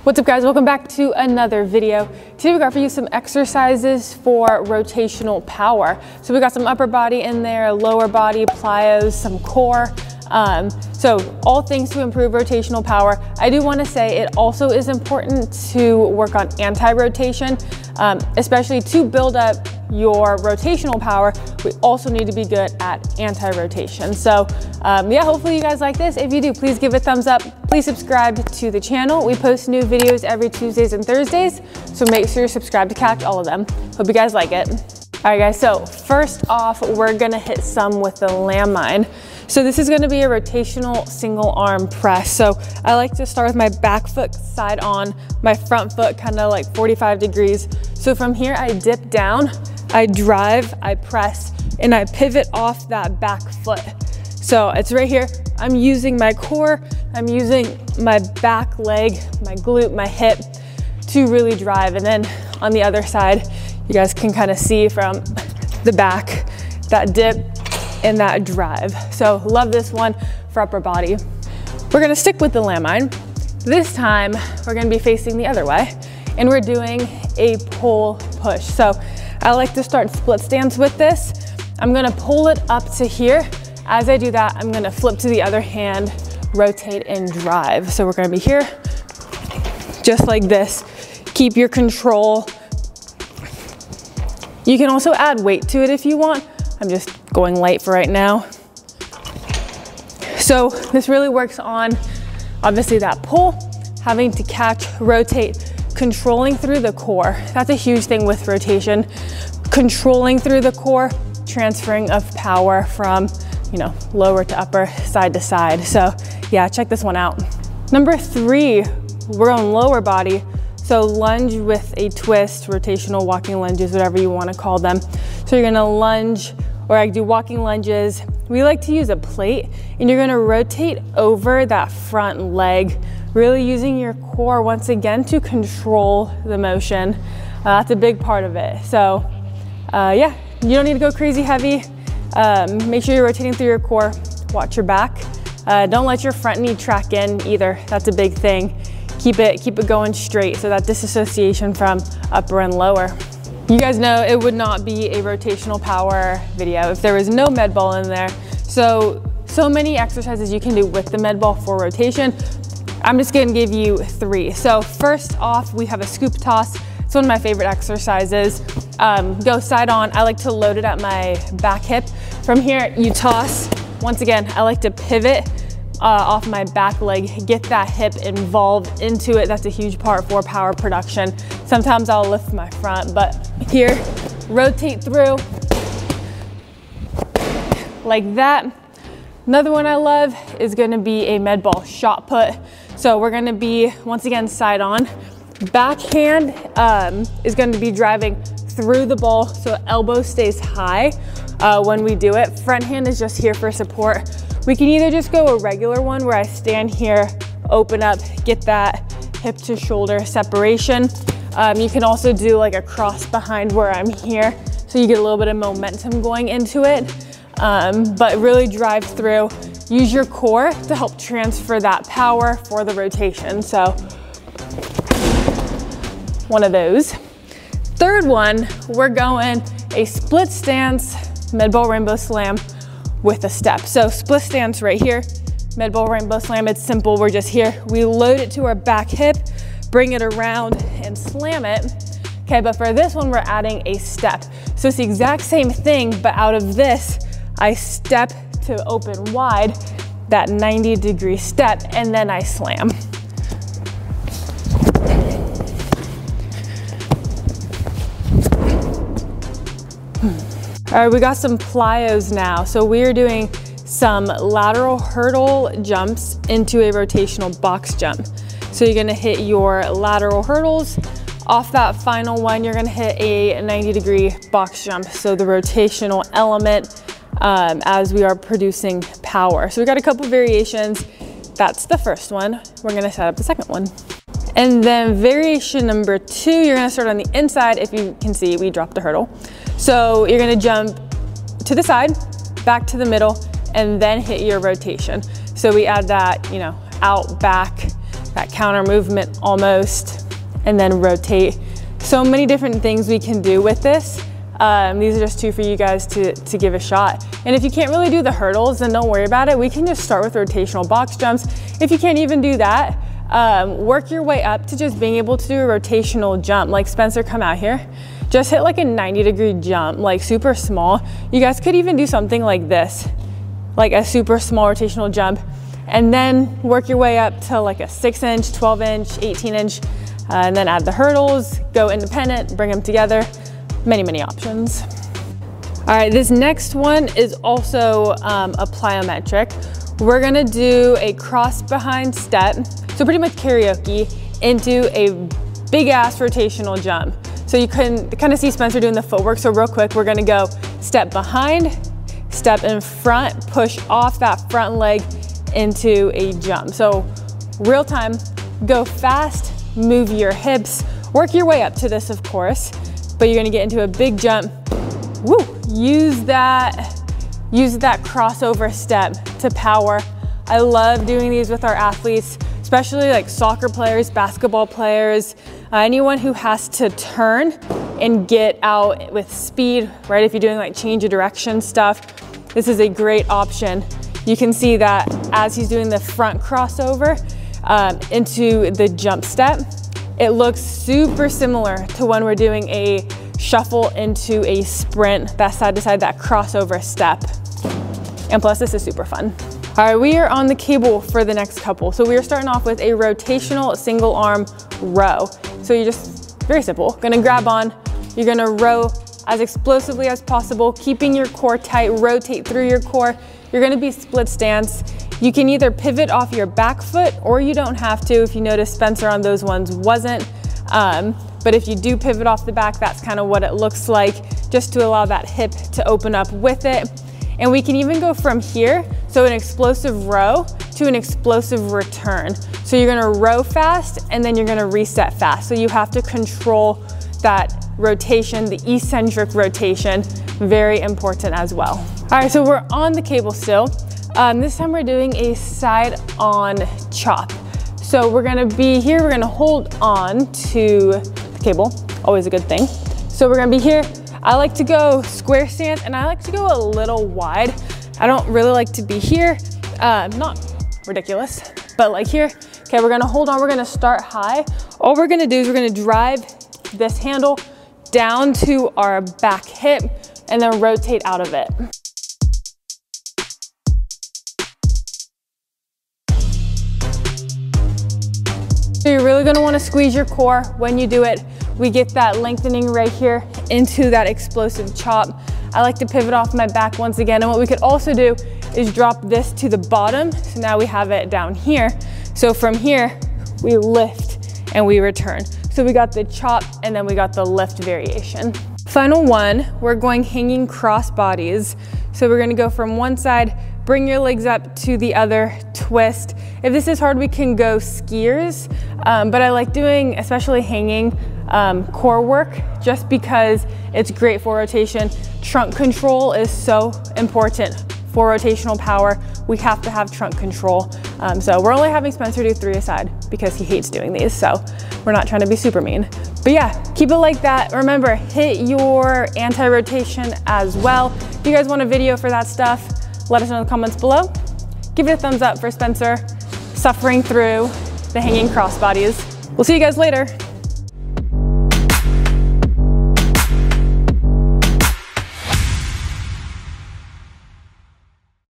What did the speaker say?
What's up guys, welcome back to another video. Today we got for you some exercises for rotational power. So we got some upper body in there, lower body, plyos, some core. So all things to improve rotational power. I do want to say it also is important to work on anti-rotation, especially to build up your rotational power. We also need to be good at anti-rotation. So yeah, hopefully you guys like this. If you do, please give it a thumbs up. Please subscribe to the channel. We post new videos every Tuesdays and Thursdays, so make sure you're subscribed to catch all of them. Hope you guys like it. All right guys, so first off, we're gonna hit some with the landmine. So this is gonna be a rotational single arm press. So I like to start with my back foot side on, my front foot kind of like 45 degrees. So from here, I dip down, I drive, I press, and I pivot off that back foot. So it's right here. I'm using my core, I'm using my back leg, my glute, my hip to really drive. And then on the other side, you guys can kind of see from the back, that dip and that drive. So love this one for upper body. We're gonna stick with the landmine. This time, we're gonna be facing the other way and we're doing a pull push. So I like to start split stance with this. I'm gonna pull it up to here. As I do that, I'm gonna flip to the other hand, rotate and drive. So we're gonna be here, just like this. Keep your control. You can also add weight to it if you want. I'm just going light for right now. So this really works on, obviously, that pull, having to catch, rotate, controlling through the core. That's a huge thing with rotation. Controlling through the core, transferring of power from, you know, lower to upper, side to side. So yeah, check this one out. Number 3, we're on lower body. So lunge with a twist, rotational walking lunges, whatever you want to call them. So you're gonna lunge, or I do walking lunges. We like to use a plate, and you're gonna rotate over that front leg, really using your core once again to control the motion. That's a big part of it. So yeah, you don't need to go crazy heavy. Make sure you're rotating through your core. Watch your back. Don't let your front knee track in either. That's a big thing. Keep it going straight, so that disassociation from upper and lower. You guys know it would not be a rotational power video if there was no med ball in there. So many exercises you can do with the med ball for rotation. I'm just gonna give you 3. So first off, we have a scoop toss. It's one of my favorite exercises. Go side on. I like to load it at my back hip. From here, you toss. Once again, I like to pivot off my back leg, get that hip involved into it. That's a huge part for power production. Sometimes I'll lift my front, but here, rotate through like that. Another one I love is gonna be a med ball shot put. So we're gonna be, once again, side on. Backhand is going to be driving through the ball, so elbow stays high when we do it. Front hand is just here for support. We can either just go a regular one where I stand here, open up, get that hip to shoulder separation. You can also do like a cross behind where I'm here, so you get a little bit of momentum going into it, but really drive through. Use your core to help transfer that power for the rotation. So one of those. Third one, we're going a split stance med ball rainbow slam with a step. So split stance right here, med ball rainbow slam. It's simple, we're just here. We load it to our back hip, bring it around and slam it. Okay, but for this one, we're adding a step. So it's the exact same thing, but out of this, I step to open wide, that 90-degree step, and then I slam. All right, we got some plyos now. So we are doing some lateral hurdle jumps into a rotational box jump. So you're gonna hit your lateral hurdles. Off that final one, you're gonna hit a 90-degree box jump. So the rotational element as we are producing power. So we got a couple variations. That's the first one. We're gonna set up the second one. And then variation number 2, you're gonna start on the inside. If you can see, we dropped the hurdle. So you're gonna jump to the side, back to the middle, and then hit your rotation. So we add that, you know, out, back, that counter movement almost, and then rotate. So many different things we can do with this. These are just two for you guys to give a shot. And if you can't really do the hurdles, then don't worry about it. We can just start with rotational box jumps. If you can't even do that, work your way up to just being able to do a rotational jump. Like Spencer, come out here. Just hit like a 90-degree jump, like super small. You guys could even do something like this, like a super small rotational jump, and then work your way up to like a 6-inch, 12-inch, 18-inch, and then add the hurdles, go independent, bring them together. Many, many options. All right, this next one is also a plyometric. We're gonna do a cross behind step. So pretty much karaoke into a big ass rotational jump. So you can kind of see Spencer doing the footwork. So real quick, we're gonna go step behind, step in front, push off that front leg into a jump. So real time, go fast, move your hips, work your way up to this, of course, but you're gonna get into a big jump. Woo! Use that crossover step to power. I love doing these with our athletes, especially like soccer players, basketball players, anyone who has to turn and get out with speed, right? If you're doing like change of direction stuff, this is a great option. You can see that as he's doing the front crossover into the jump step, it looks super similar to when we're doing a shuffle into a sprint, that side to side, that crossover step. And plus, this is super fun. All right, we are on the cable for the next couple. So we are starting off with a rotational single arm row. So you're just, very simple, gonna grab on, you're gonna row as explosively as possible, keeping your core tight, rotate through your core. You're gonna be split stance. You can either pivot off your back foot or you don't have to. If you notice, Spencer on those ones wasn't. But if you do pivot off the back, that's kind of what it looks like, just to allow that hip to open up with it. And we can even go from here, so an explosive row to an explosive return. So you're gonna row fast and then you're gonna reset fast. So you have to control that rotation, the eccentric rotation, very important as well. All right, so we're on the cable still. This time we're doing a side on chop. So we're gonna be here, we're gonna hold on to the cable, always a good thing. So we're gonna be here. I like to go square stance and I like to go a little wide. I don't really like to be here, not ridiculous, but like here. Okay, we're gonna hold on, we're gonna start high. All we're gonna do is we're gonna drive this handle down to our back hip and then rotate out of it. So you're really gonna wanna squeeze your core when you do it. We get that lengthening right here into that explosive chop. I like to pivot off my back once again. And what we could also do is drop this to the bottom. So now we have it down here. So from here, we lift and we return. So we got the chop and then we got the lift variation. Final one, we're going hanging cross bodies. So we're gonna go from one side, bring your legs up to the other, twist. If this is hard, we can go skiers, but I like doing, especially hanging, core work, just because it's great for rotation. Trunk control is so important for rotational power. We have to have trunk control. So we're only having Spencer do 3 a side because he hates doing these, so we're not trying to be super mean. But yeah, keep it like that. Remember, hit your anti-rotation as well. If you guys want a video for that stuff, let us know in the comments below. Give it a thumbs up for Spencer suffering through the hanging cross bodies. We'll see you guys later.